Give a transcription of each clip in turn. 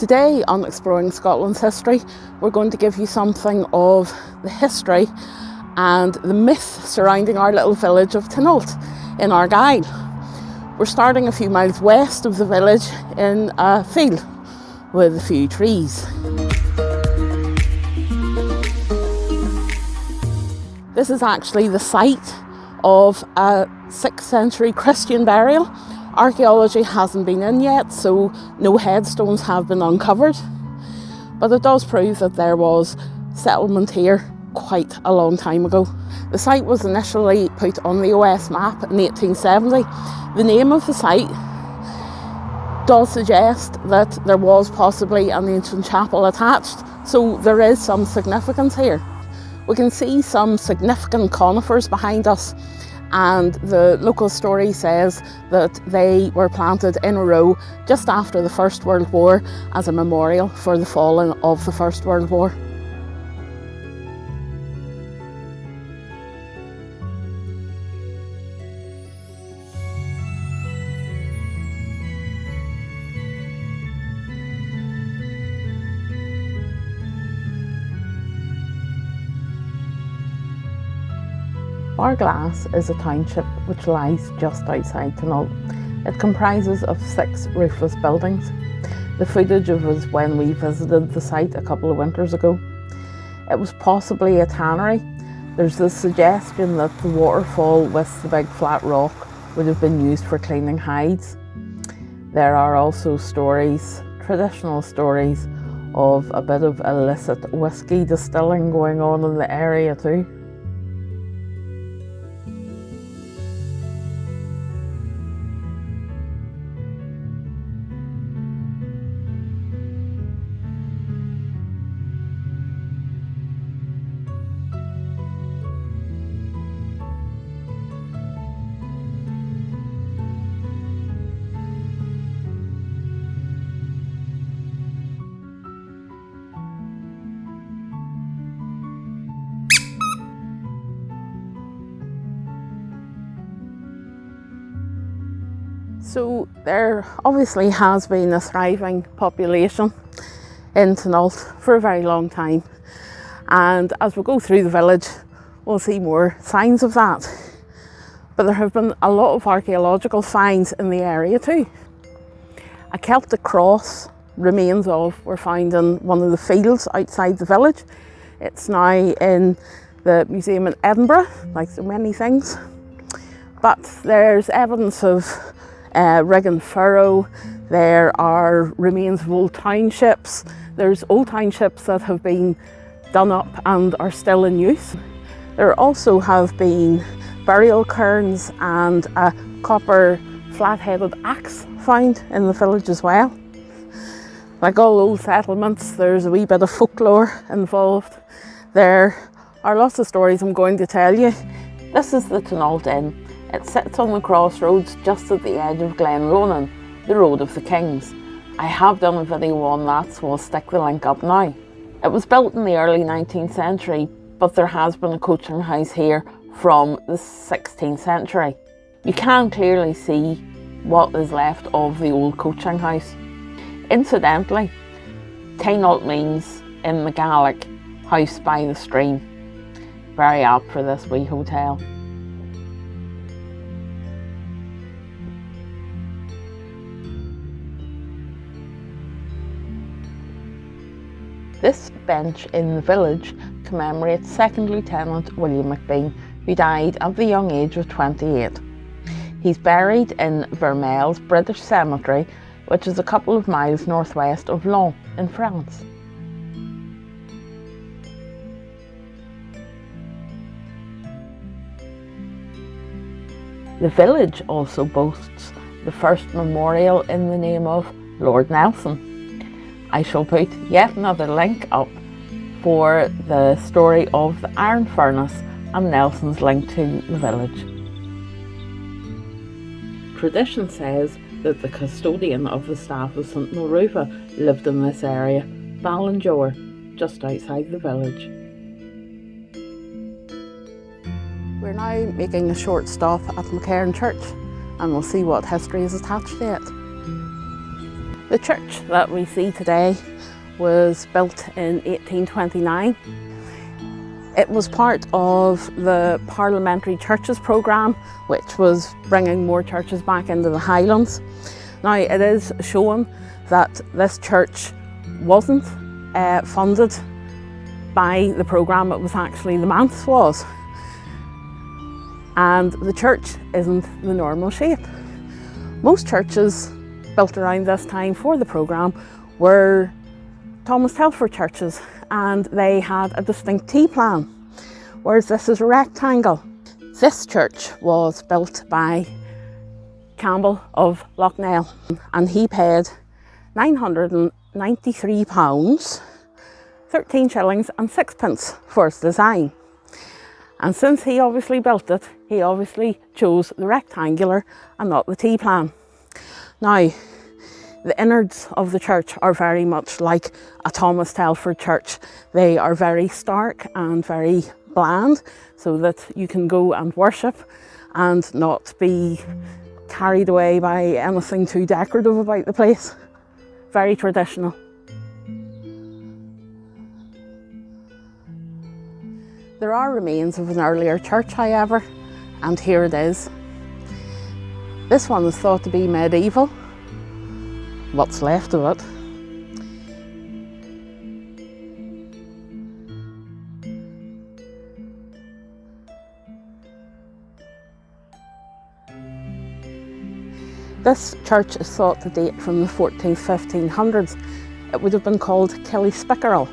Today on Exploring Scotland's History, we're going to give you something of the history and the myth surrounding our little village of Taynuilt in Argyll. We're starting a few miles west of the village in a field with a few trees. This is actually the site of a 6th century Christian burial. Archaeology hasn't been in yet, so no headstones have been uncovered. But it does prove that there was settlement here quite a long time ago. The site was initially put on the OS map in 1870. The name of the site does suggest that there was possibly an ancient chapel attached, so there is some significance here. We can see some significant conifers behind us, and the local story says that they were planted in a row just after the First World War as a memorial for the fallen of the First World War. Barrglas is a township which lies just outside Taynuilt. It comprises of 6 roofless buildings. The footage was when we visited the site a couple of winters ago. It was possibly a tannery. There's the suggestion that the waterfall with the big flat rock would have been used for cleaning hides. There are also stories, traditional stories, of a bit of illicit whiskey distilling going on in the area too. So there obviously has been a thriving population in Taynuilt for a very long time, and as we go through the village we'll see more signs of that. But there have been a lot of archaeological finds in the area too. A Celtic cross, remains of, were found in one of the fields outside the village. It's now in the museum in Edinburgh, like so many things. But there's evidence of 𝕬𝖗𝖞𝖓𝖏. There are remains of old townships. There's old townships that have been done up and are still in use. There also have been burial cairns and a copper flat-headed axe found in the village as well. Like all old settlements, there's a wee bit of folklore involved. There are lots of stories I'm going to tell you. This is the Taynuilt Inn. It sits on the crossroads just at the edge of 𝕬𝖆𝖞𝖓𝖚, the Road of the Kings. I have done a video on that, so I'll stick the link up now. It was built in the early 19th century, but there has been a coaching house here from the 16th century. You can clearly see what is left of the old coaching house. Incidentally, Taynuilt means 𝕬𝖗𝖆𝖞𝖓𝖌, house by the stream. Very apt for this wee hotel. This bench in the village commemorates 2nd Lieutenant William McBean, who died at the young age of 28. He's buried in Vermelles British Cemetery, which is a couple of miles northwest of Laon in France. The village also boasts the first memorial in the name of Lord Nelson. I shall put yet another link up for the story of the iron furnace and Nelson's link to the village. Tradition says that the custodian of the staff of 𝕬𝖗𝖏𝖓𝖏 lived in this area, Balindore, just outside the village. We're now making a short stop at Muckairn Church, and we'll see what history is attached to it. The church that we see today was built in 1829. It was part of the Parliamentary Churches programme, which was bringing more churches back into the Highlands. Now, it is shown that this church wasn't funded by the programme, it was actually the manse was. And the church isn't the normal shape. Most churches built around this time for the programme were Thomas Telford churches, and they had a distinct T-plan, whereas this is a rectangle. This church was built by Campbell of Loch Etive, and he paid £993, 13 shillings and 6pence for its design. And since he obviously built it, he obviously chose the rectangular and not the T-plan. Now, the innards of the church are very much like a Thomas Telford church. They are very stark and very bland, so that you can go and worship and not be carried away by anything too decorative about the place. Very traditional. There are remains of an earlier church, however, and here it is. This one is thought to be medieval, what's left of it. This church is thought to date from the 1400s, 1500s. It would have been called Killiespickerill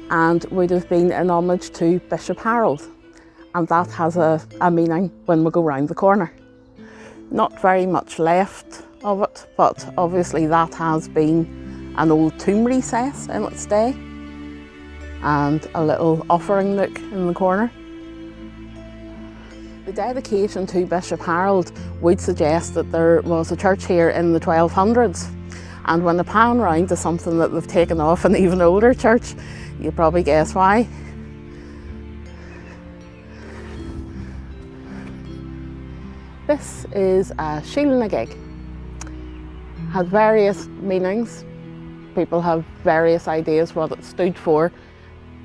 and would have been in homage to Bishop Harold, and that has a meaning when we go round the corner. Not very much left of it, but obviously that has been an old tomb recess in its day and a little offering nook in the corner. The dedication to Bishop Harold would suggest that there was a church here in the 1200s, and when they pan round to something that they've taken off an even older church, you probably guess why. This is a Sheela-na-gig. Had various meanings. People have various ideas what it stood for,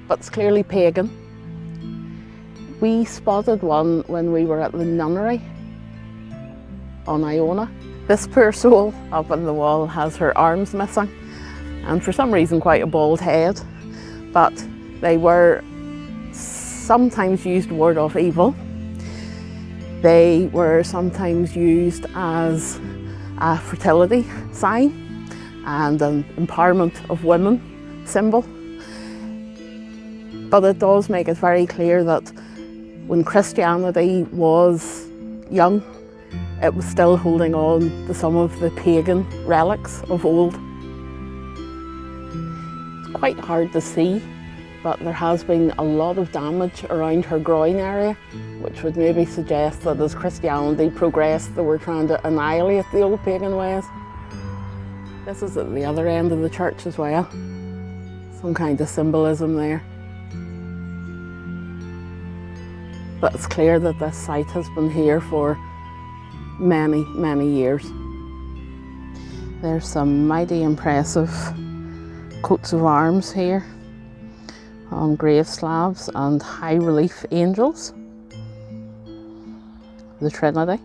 but it's clearly pagan. We spotted one when we were at the nunnery on Iona. This poor soul up on the wall has her arms missing, and for some reason quite a bald head, but they were sometimes used to ward off evil. They were sometimes used as a fertility sign and an empowerment of women symbol. But it does make it very clear that when Christianity was young, it was still holding on to some of the pagan relics of old. It's quite hard to see, but there has been a lot of damage around her groin area, which would maybe suggest that as Christianity progressed, they were trying to annihilate the old pagan ways. This is at the other end of the church as well. Some kind of symbolism there. But it's clear that this site has been here for many, many years. There's some mighty impressive coats of arms here on grave slabs and high relief angels. The Trinity.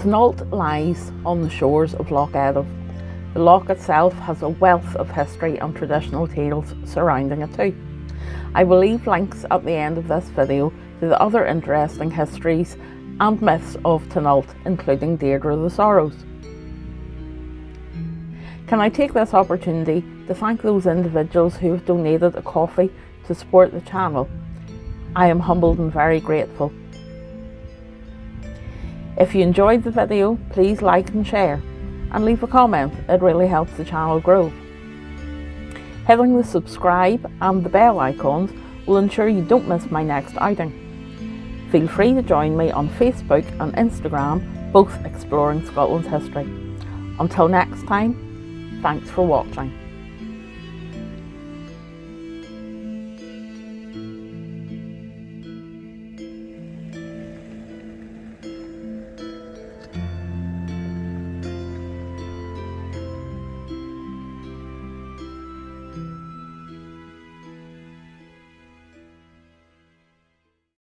Taynuilt lies on the shores of Loch Etive. The loch itself has a wealth of history and traditional tales surrounding it too. I will leave links at the end of this video to the other interesting histories and myths of Taynuilt, including Deirdre the Sorrows. Can I take this opportunity to thank those individuals who have donated a coffee to support the channel. I am humbled and very grateful. If you enjoyed the video, please like and share and leave a comment, it really helps the channel grow. Hitting the subscribe and the bell icons will ensure you don't miss my next outing. Feel free to join me on Facebook and Instagram, both exploring Scotland's history. Until next time, thanks for watching.